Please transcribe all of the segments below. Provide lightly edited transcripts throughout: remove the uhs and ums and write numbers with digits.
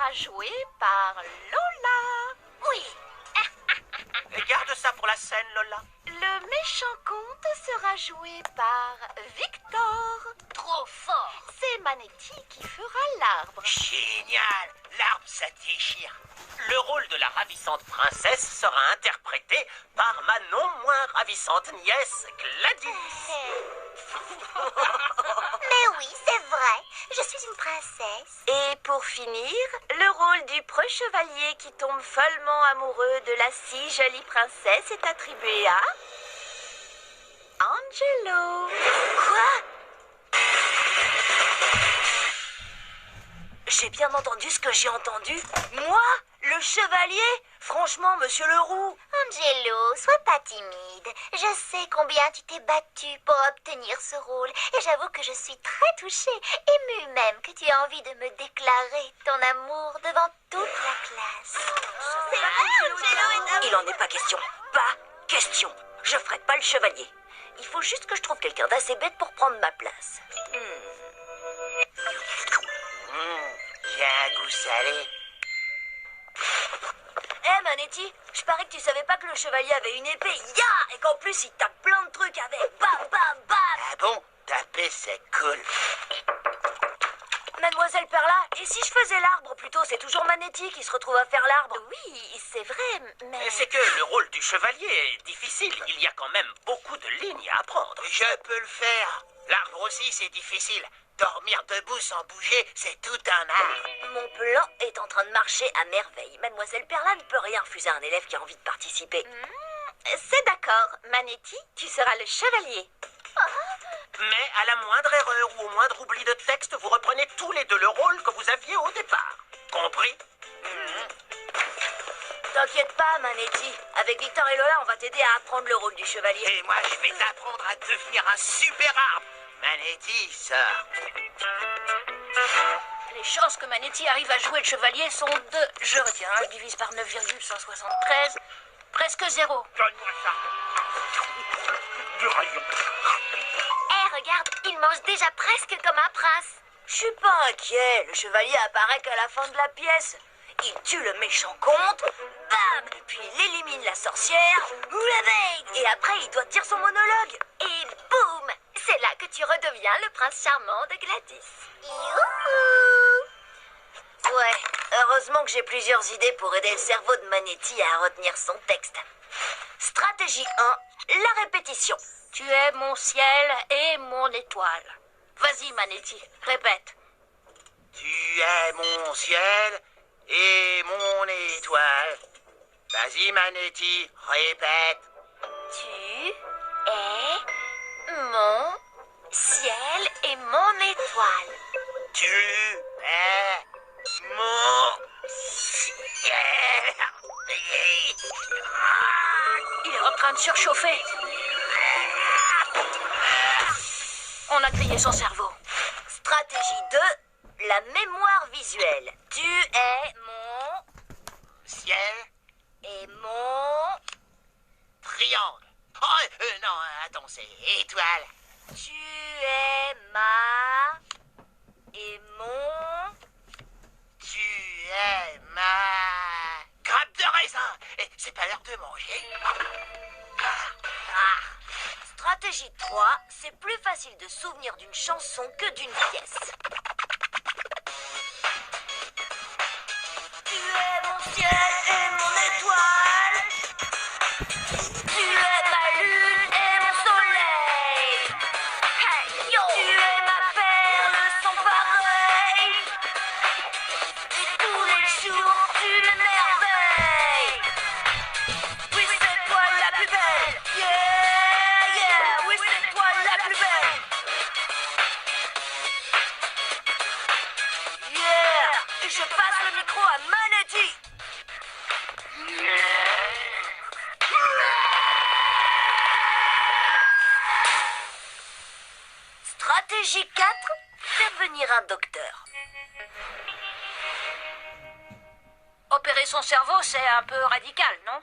sera joué par Lola. Oui. Et garde ça pour la scène, Lola. Le méchant conte sera joué par Victor. Trop fort. C'est Manetti qui fera l'arbre. Génial. L'arbre, ça déchire. Le rôle de la ravissante princesse sera interprété par ma non moins ravissante nièce, Gladys. Mais oui, c'est vrai. Je suis une princesse. Et pour finir, le rôle du preux chevalier qui tombe follement amoureux de la si jolie princesse est attribué à Angelo. Quoi? J'ai bien entendu ce que j'ai entendu. Moi, le chevalier? Franchement, monsieur Leroux. Angelo, sois pas timide. Je sais combien tu t'es battu pour obtenir ce rôle. Et j'avoue que je suis très touchée, émue même que tu aies envie de me déclarer ton amour devant toute la classe. C'est vrai, Angelo est... Il en est pas question. Pas question. Je ferai pas le chevalier. Il faut juste que je trouve quelqu'un d'assez bête pour prendre ma place. J'ai un goût salé. Eh Manetti, je parie que tu savais pas que le chevalier avait une épée, et qu'en plus il tape plein de trucs avec. Bam, bam, bam. Ah bon? Taper, c'est cool. Mademoiselle Perla, et si je faisais l'arbre plutôt? C'est toujours Manetti qui se retrouve à faire l'arbre. Oui, c'est vrai, mais... C'est que le rôle du chevalier est difficile. Il y a quand même beaucoup de lignes à apprendre. Je peux le faire. L'arbre aussi, c'est difficile. Dormir debout sans bouger, c'est tout un art. Mon plan est en train de marcher à merveille. Mademoiselle Perla ne peut rien refuser à un élève qui a envie de participer. C'est d'accord, Manetti, tu seras le chevalier. Mais à la moindre erreur ou au moindre oubli de texte, vous reprenez tous les deux le rôle que vous aviez au départ. Compris? T'inquiète pas, Manetti. Avec Victor et Lola, on va t'aider à apprendre le rôle du chevalier. Et moi, je vais t'apprendre à devenir un super arbre. Manetti, sort. Les chances que Manetti arrive à jouer le chevalier sont 2. Je retiens, je divise par 9,173. Presque 0. Donne-moi ça. Du rayon. Regarde, il mange déjà presque comme un prince. Je suis pas inquiet. Le chevalier apparaît qu'à la fin de la pièce. Il tue le méchant comte, bam, puis il élimine la sorcière, et après il doit dire son monologue. Et boum, c'est là que tu redeviens le prince charmant de Gladys. Youhou! Ouais, heureusement que j'ai plusieurs idées pour aider le cerveau de Manetti à retenir son texte. Stratégie 1, la répétition. Tu es mon ciel et mon étoile. Vas-y, Manetti, répète. Tu es mon ciel et mon étoile. Vas-y, Manetti, répète. Tu es mon ciel et mon étoile. Tu es mon ciel. Il est en train de surchauffer. On a grillé son cerveau. Stratégie 2, la mémoire visuelle. Tu es mon Ciel, et mon... triangle. Oh, non, attends, c'est étoile. Tu es ma... et mon... Tu es ma... grappe de raisin. Et c'est pas l'heure de manger. Stratégie 3, c'est plus facile de souvenir d'une chanson que d'une pièce. Tu es mon ciel et mon étoile. Tu es ma lune et mon soleil. Hey, yo. Tu es ma perle sans pareil. Et tous les jours tu m'émerveilles. Oui, c'est toi la plus belle. Yeah, yeah. Oui, c'est toi la plus belle. Yeah. Et je passe le micro à Manetti. Stratégie 4, devenir un docteur. Opérer son cerveau, c'est un peu radical, non?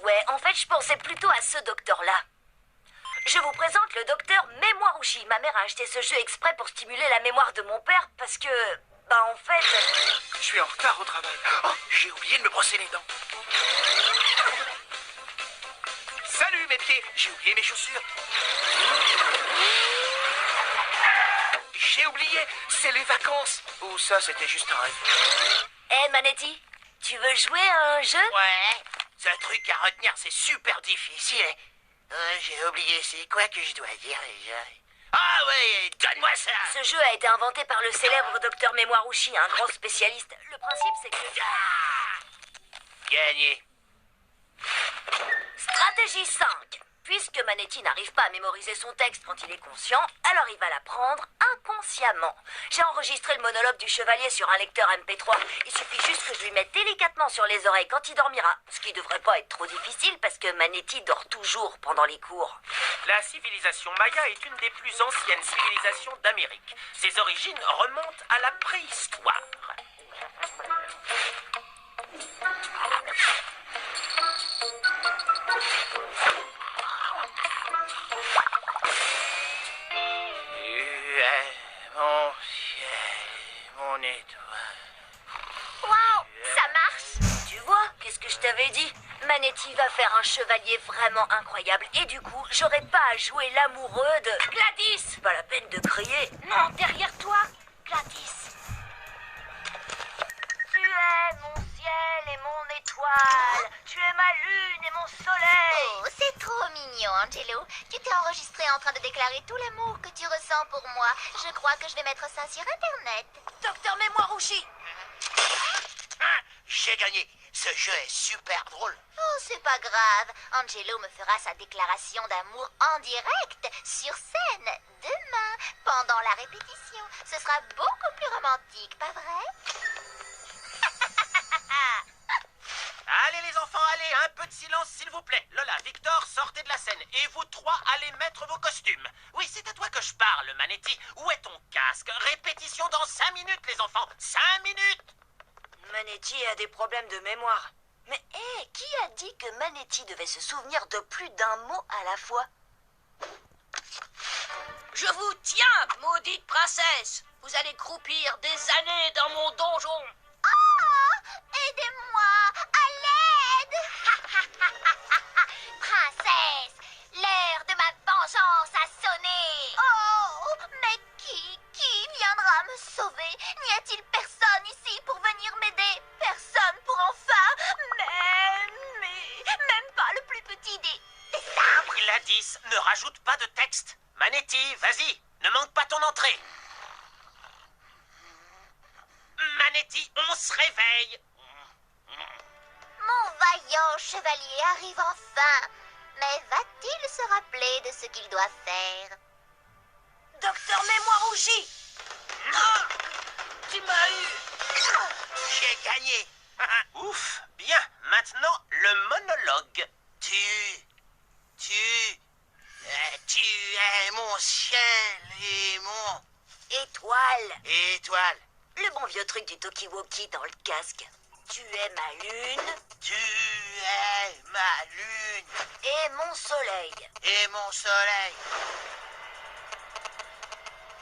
Ouais, en fait, je pensais plutôt à ce docteur-là. Je vous présente le docteur Mémoirouchi. Ma mère a acheté ce jeu exprès pour stimuler la mémoire de mon père parce que... Bah en fait... Je suis en retard au travail. Oh, j'ai oublié de me brosser les dents. Salut mes pieds, j'ai oublié mes chaussures. J'ai oublié, c'est les vacances. Ou ça, c'était juste un rêve. Hé, Manetti, tu veux jouer à un jeu? Ouais, ce truc à retenir, c'est super difficile. J'ai oublié, c'est quoi que je dois dire déjà? Ah ouais, donne-moi ça. Ce jeu a été inventé par le célèbre docteur Mémoirouchi, un grand spécialiste. Le principe, c'est que... Gagné. Stratégie 5. Puisque Manetti n'arrive pas à mémoriser son texte quand il est conscient, alors il va l'apprendre inconsciemment. J'ai enregistré le monologue du chevalier sur un lecteur MP3. Il suffit juste que je lui mette délicatement sur les oreilles quand il dormira. Ce qui devrait pas être trop difficile parce que Manetti dort toujours pendant les cours. La civilisation maya est une des plus anciennes civilisations d'Amérique. Ses origines remontent à la préhistoire. Mon ciel, mon étoile. Waouh, ça marche. Tu vois, qu'est-ce que je t'avais dit? Manetti va faire un chevalier vraiment incroyable. Et du coup, j'aurai pas à jouer l'amoureux de... Gladys! Pas la peine de crier. Non, derrière toi, Gladys. Tu es mon ciel et mon étoile. Tu es ma lune et mon soleil. Oh, c'est trop mignon, Angelo. Tu t'es enregistré en train de déclarer tout l'amour que tu ressens pour moi. Je crois que je vais mettre ça sur Internet. Docteur Mémoirouchi. J'ai gagné. Ce jeu est super drôle. Oh, c'est pas grave. Angelo me fera sa déclaration d'amour en direct, sur scène, demain, pendant la répétition. Ce sera beaucoup plus romantique, pas vrai? Allez les enfants, allez, un peu de silence s'il vous plaît. Lola, Victor, sortez de la scène. Et vous trois, allez mettre vos costumes. Oui, c'est à toi que je parle, Manetti. Où est ton casque? Répétition dans 5 minutes, les enfants. 5 minutes! Manetti a des problèmes de mémoire. Mais hé, qui a dit que Manetti devait se souvenir de plus d'un mot à la fois? Je vous tiens, maudite princesse. Vous allez croupir des années dans mon donjon. Oh, aidez-moi, à l'aide! Princesse, l'heure de ma vengeance a sonné. Oh, mais qui viendra me sauver? N'y a-t-il personne ici pour venir m'aider? Personne pour enfin, même pas le plus petit des arbres. Gladys, ne rajoute pas de texte. Manetti, vas-y, ne manque pas ton entrée. Manetti, on se réveille. Mon vaillant chevalier arrive enfin. Mais va-t-il se rappeler de ce qu'il doit faire? Docteur Mémoirouchi. Tu m'as eu. J'ai gagné. Ouf, bien, maintenant le monologue. Tu es mon ciel et mon Étoile. étoile. Le bon vieux truc du talkie-walkie dans le casque. Tu es ma lune Tu es ma lune et mon soleil. et mon soleil.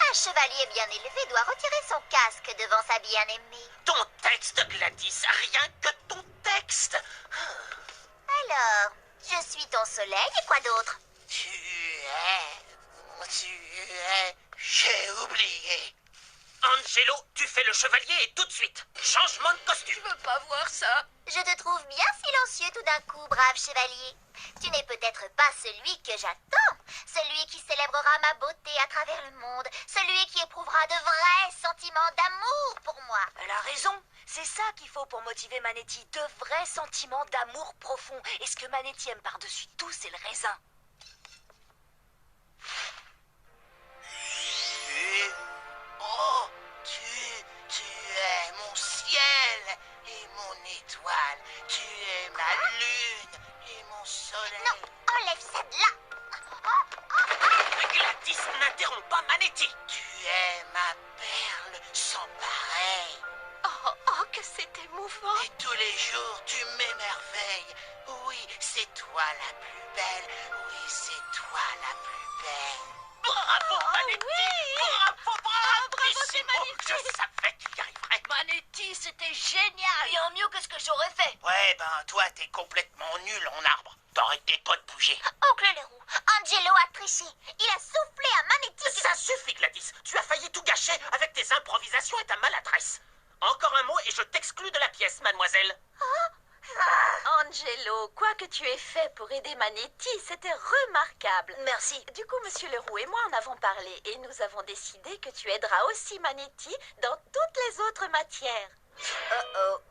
Un chevalier bien élevé doit retirer son casque devant sa bien-aimée. Ton texte, Gladys, rien que ton texte. Alors, je suis ton soleil et quoi d'autre? J'ai oublié. Angelo, tu fais le chevalier et tout de suite. Changement de costume. Je veux pas voir ça. Je te trouve bien silencieux tout d'un coup, brave chevalier. Tu n'es peut-être pas celui que j'attends, celui qui célébrera ma beauté à travers le monde, celui qui éprouvera de vrais sentiments d'amour pour moi. Elle a raison. C'est ça qu'il faut pour motiver Manetti. De vrais sentiments d'amour profond. Et ce que Manetti aime par-dessus tout, c'est le raisin. Tu es mon ciel et mon étoile. Tu es ma lune et mon soleil. Non, enlève ça de là. Gladys, n'interromps pas Manetti. Tu es ma perle sans pareil. Oh, que c'est émouvant. Et tous les jours, tu m'émerveilles. Oui, c'est toi la plus belle. Oui, c'est toi la plus belle. Bravo, Manetti. oui. Bravo, bravo, c'est bravissimo. magnifique. Je savais qu'il y arriverait. c'était génial. Bien mieux que ce que j'aurais fait. Ouais, ben, toi, t'es complètement nul en arbre. T'arrêtais pas de bouger. Oncle Leroux, Angelo a triché. Il a soufflé à Magnétique. Ça suffit, Gladys. Tu as failli tout gâcher avec tes improvisations et ta maladresse. Encore un mot et je t'exclus de la pièce, mademoiselle. Angelo, quoi que tu aies fait pour aider Manetti, c'était remarquable. Merci. Du coup, Monsieur Leroux et moi en avons parlé et nous avons décidé que tu aideras aussi Manetti dans toutes les autres matières. Oh.